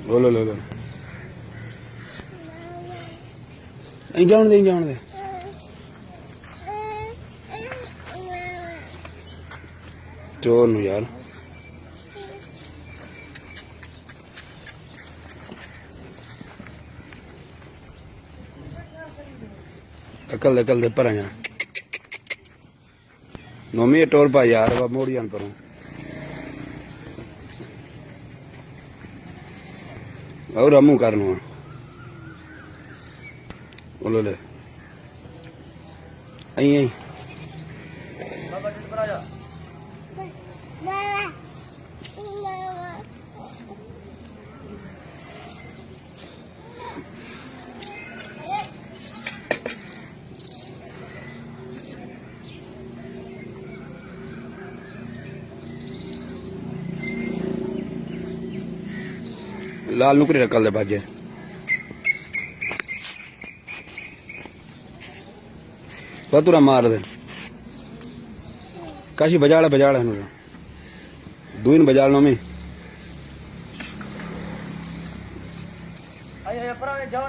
बोलो लो लो नहीं जान दे चोर नु यार अकल दे पर आया नोमी टोर पा यार अब मोड़ियान पर और अमू करनु बोलो ले आई लाल नुकरी रखल दे भाजे पतुरा मार दे काशी बजाड़ा है दून बजाड़नो में अरे पर जाओ